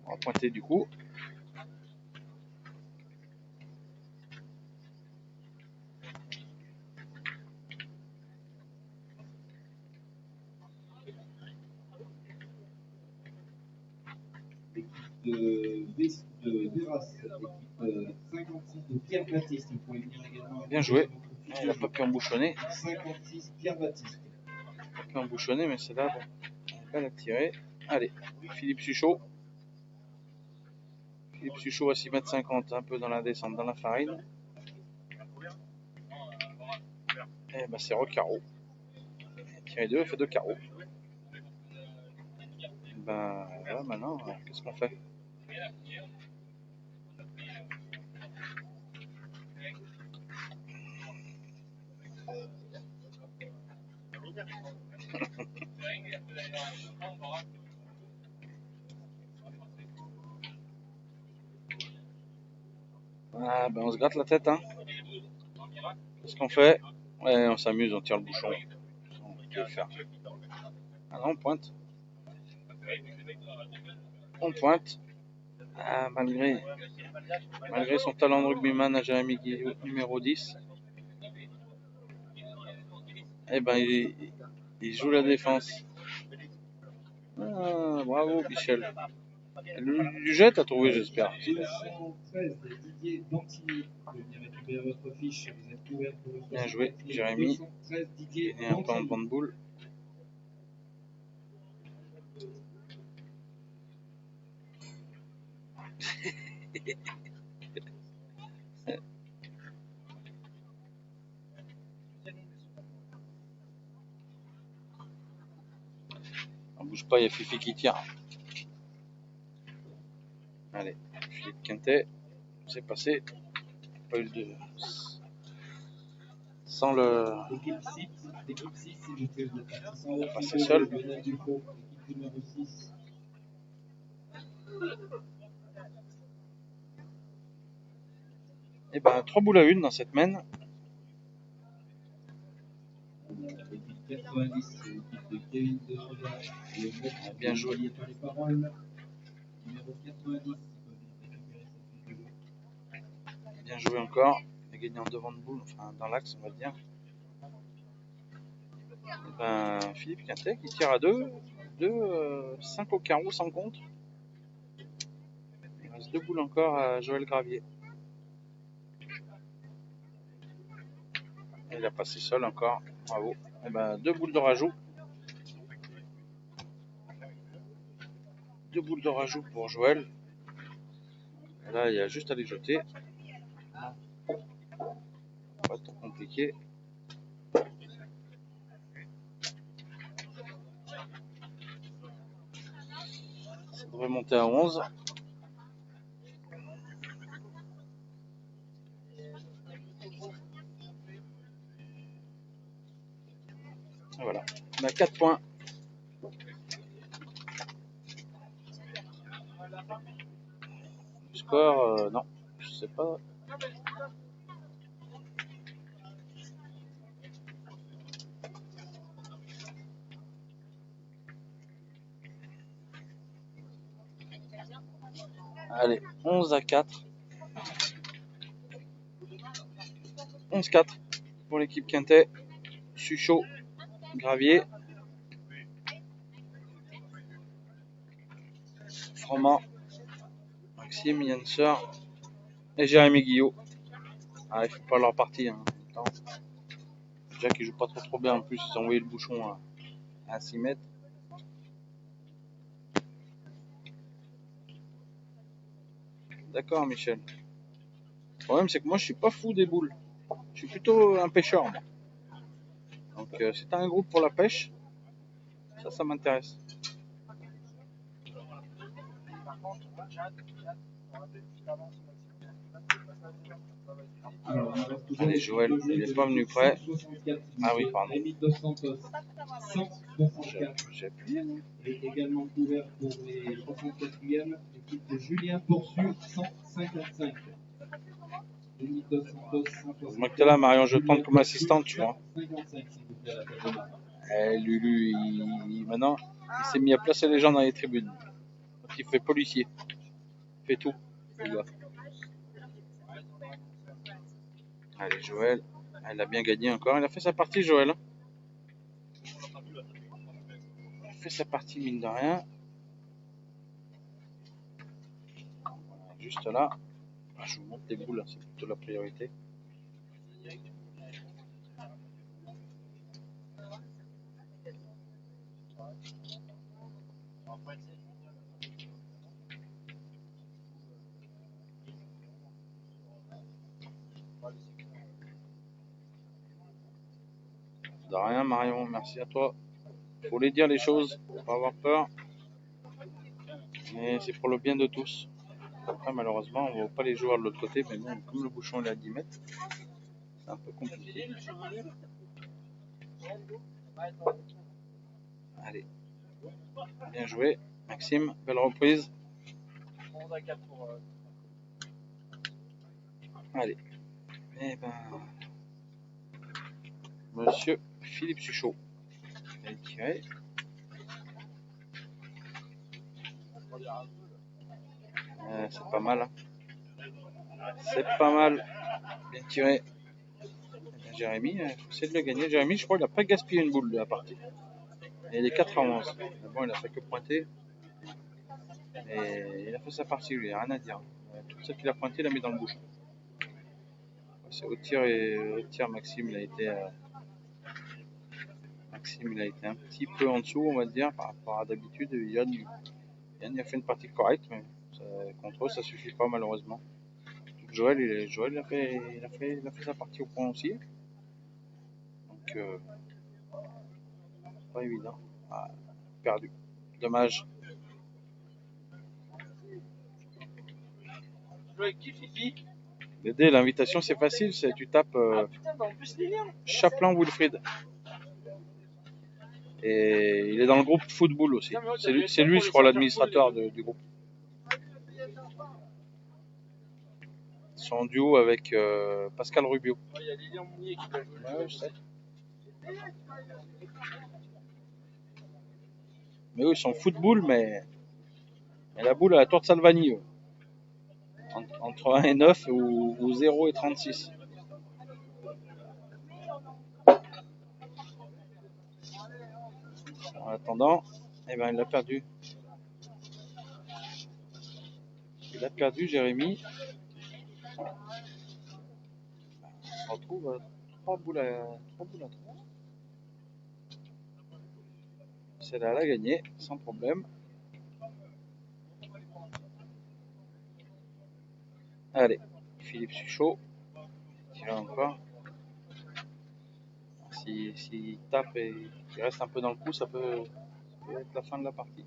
On va pointer du coup. L'équipe de Véras, l'équipe 56 de Pierre Baptiste. Vous pouvez venir également. Bien joué. Il n'a pas pu embouchonner. 56 Pierre Baptiste. Il n'a pas pu embouchonner, mais c'est là, bon. On va la tirer. Allez, Philippe Suchot. Philippe Suchot à 6,50 m, un peu dans la descente, dans la farine. Et ben c'est recarreau. Tiré 2, il fait 2 carreaux. Ben là maintenant, qu'est-ce qu'on fait? Ah, ben on se gratte la tête, hein. Qu'est-ce qu'on fait? Ouais, on s'amuse, on tire le bouchon. On peut le faire. Ah non, on pointe. On pointe. Ah, malgré son talent de rugbyman à Jérémy Guillot, numéro 10, eh ben, il joue la défense. Ah, bravo, Michel. Du jet, t'as trouvé, j'espère. 213, Didier Dantini. Vous venez récupérer votre fiche. Vous êtes couvert pour le Bien joué, Jérémy. 213, Didier Il est un peu en banc de boule. On bouge pas, il y a Fifi qui tire. Allez, Philippe Quintet, c'est passé. Pas eu de. Sans le. L'équipe 6, s'il vous plaît, vous êtes parti sans leur Passer seul. Lionel Dufaux, l'équipe numéro 6. Eh ben, 3 boules à 1 dans cette mène. L'équipe 90, l'équipe de Kevin de Soda. Bien joué. Par les paroles. Numéro 90, si vous venez récupérer cette fiche de jeu. Bien joué encore. Il a gagné en devant de boule, enfin dans l'axe, on va dire. Eh ben, Philippe Quintet qui tire à 2. 5 au carreau sans contre. Il reste 2 boules encore à Joël Gravier. Il a passé seul encore. Bravo. Eh ben, 2 boules de rajout. 2 boules de rajout pour Joël. Et là, il y a juste à les jeter. Pas trop compliqué. Ça devrait monter à 11. Et voilà. On a 4 points. Le score, non, je sais pas. Allez, 11 à 4. 11-4 pour l'équipe Quintet. Suchot, Gravier. Froment, Maxime, Yanser et Jérémy Guillot. Ah, il faut pas leur partir. Hein, en même temps. Déjà qu'ils jouent pas trop bien en plus, ils ont envoyé le bouchon à 6 mètres. D'accord, Michel. Le problème, c'est que moi, je suis pas fou des boules. Je suis plutôt un pêcheur, moi. Donc, si t'as un groupe pour la pêche, ça m'intéresse. Allez, Joël, il est pas venu prêt. Ah oui, pardon. J'ai appuyé, non? Et également couvert pour les 64e, l'équipe de Julien Poursu, 155. Moi que t'es là, Marion, je vais te prendre comme assistante, tu vois. 55, s'il vous plaît, à la Lulu, maintenant, il s'est mis à placer les gens dans les tribunes. Donc il fait policier. Il fait tout, le gars. Allez, Joël. Il a bien gagné encore. Il a fait sa partie, Joël. Il a fait sa partie, mine de rien. Voilà, juste là. Je vous montre les boules, c'est plutôt la priorité. De rien, Marion, merci à toi. Faut les dire les choses, faut pas avoir peur. Mais c'est pour le bien de tous. Après, malheureusement, on ne voit pas les joueurs de l'autre côté, mais bon, comme le bouchon est à 10 mètres, c'est un peu compliqué. Allez, bien joué, Maxime, belle reprise. Allez, et ben, monsieur Philippe Suchot, il va tirer. C'est pas mal, hein. C'est pas mal, bien tiré. Jérémy, il faut essayer de le gagner. Jérémy, je crois qu'il n'a pas gaspillé une boule de la partie. Et il est 4 à 11. Mais bon, il a fait que pointer. Et il a fait sa partie, lui, il n'y a rien à dire. Tout ce qu'il a pointé, il l'a mis dans le bouchon. C'est au tir, Maxime, il a été un petit peu en dessous, on va dire, par rapport à d'habitude. Yann, il a fait une partie correcte, mais contre eux, ça suffit pas, malheureusement. Joël, il a fait sa partie au point aussi. Donc, pas évident. Ah, perdu. Dommage. Dédé, l'invitation c'est facile, tu tapes Chaplin Wilfried. Et il est dans le groupe football aussi. C'est lui, je crois, l'administrateur du groupe. Son duo avec Pascal Rubio. Il y a Lilian Mounier qui va jouer. Ouais, je sais. Mais eux, ils sont football, mais la boule à la tour de Salvani. Entre 1 et 9 ou 0 et 36. En attendant, eh ben, il a perdu. Il a perdu, Jérémy. On se retrouve à 3 boules à 3. Celle-là, elle a gagné, sans problème. Allez, Philippe Suchot. Tire encore. S'il tape et qu'il reste un peu dans le coup, ça peut être la fin de la partie.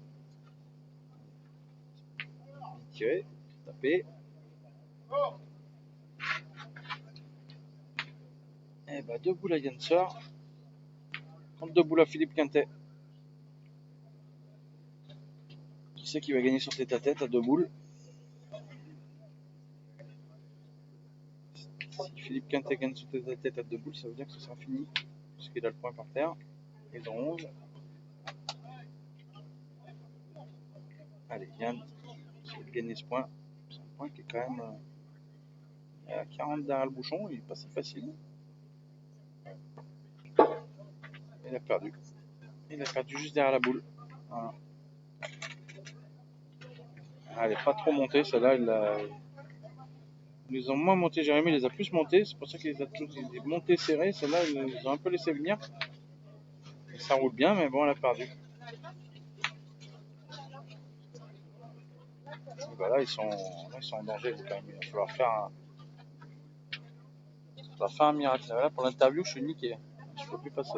Tirer, taper. Et bah 2 boules à Yanser. 32 boules à Philippe Quintet. Qui c'est qui va gagner sur tête à tête à 2 boules? Si Philippe Quintet gagne sur tête à tête à 2 boules, ça veut dire que ce sera fini. Parce qu'il a le point par terre. Ils ont 11. Allez, Yann, essaye de gagner ce point. C'est un point qui est quand même à 40 derrière le bouchon, il est pas si facile. Il a perdu. Il a perdu juste derrière la boule. Voilà. Elle n'est pas trop montée, celle-là, ils les ont moins monté. Jérémy les a plus montés, c'est pour ça qu'il les a tous montés serrés. Celle-là, ils les ont un peu laissé venir. Et ça roule bien, mais bon, elle a perdu. Et bah là, ils sont en danger quand même. Il va falloir faire un miracle. Là, pour l'interview, je suis niqué. Je ne peux plus passer.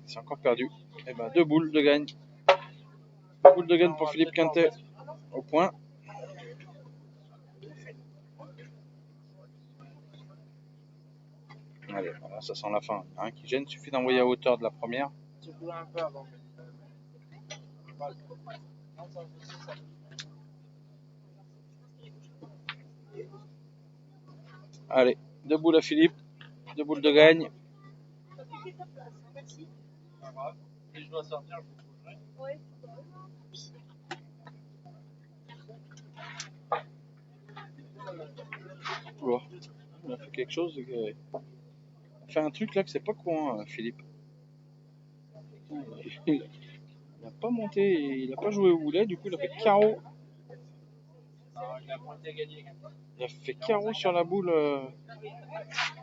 C'est encore perdu. Et ben 2 boules de gagne. 2 boules de gagne pour Philippe Quintet au point. Allez, voilà, ça sent la fin. Il y en a un qui gêne, il suffit d'envoyer à hauteur de la première. Allez, 2 boules à Philippe, 2 boules de gagne. Et je dois sortir, je vous bougerai. Oh, il a fait quelque chose. Il a fait un truc là que c'est pas con, Philippe. Il n'a pas monté, il n'a pas joué au boulet, du coup il a fait carreau. Il a fait carreau sur la boule.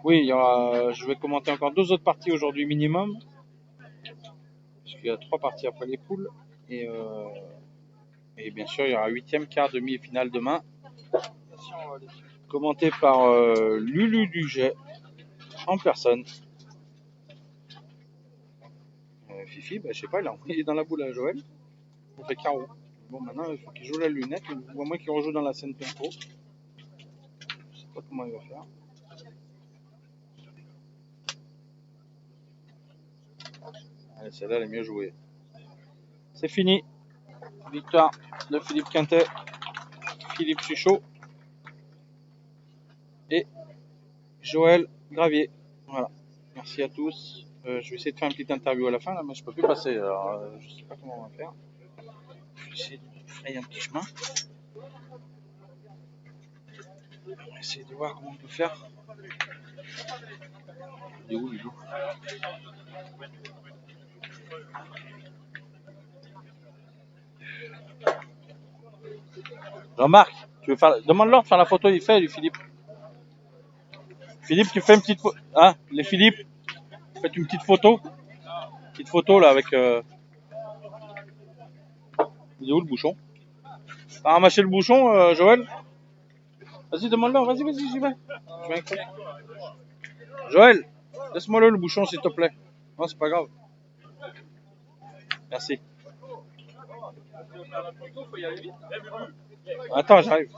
Oui, il y aura, je vais commenter encore 2 autres parties aujourd'hui minimum. Parce qu'il y a 3 parties après les poules. Et bien sûr, il y aura 8e, quart, demi et finale demain. Commenté par Lulu Duget en personne. Fifi, ben, je sais pas, il a envoyé dans la boule à Joël. On fait carreau. Bon, maintenant, il faut qu'il joue la lunette, ou à moins qu'il rejoue dans la scène tempo. Je sais pas comment il va faire. Allez, celle-là, elle est mieux jouée. C'est fini. Victoire de Philippe Quintet, Philippe Suchot et Joël Gravier. Voilà. Merci à tous. Je vais essayer de faire une petite interview à la fin, là, mais je peux plus passer. Alors, je sais pas comment on va faire. Je vais essayer de frayer un petit chemin. On va essayer de voir comment on peut faire. Il est où, Lilou ? Jean-Marc, tu veux faire... demande-leur de faire la photo, il fait, lui, Philippe. Philippe, tu fais une petite photo. Hein, les Philippe, faites une petite photo. Petite photo, là, avec. Il est où le bouchon ? T'as ramassé le bouchon, Joël ? Vas-y, demande-leur, vas-y, j'y vais. Je vais inclure. Joël, laisse-moi le bouchon, s'il te plaît. Non, c'est pas grave. Merci. Attends, j'arrive.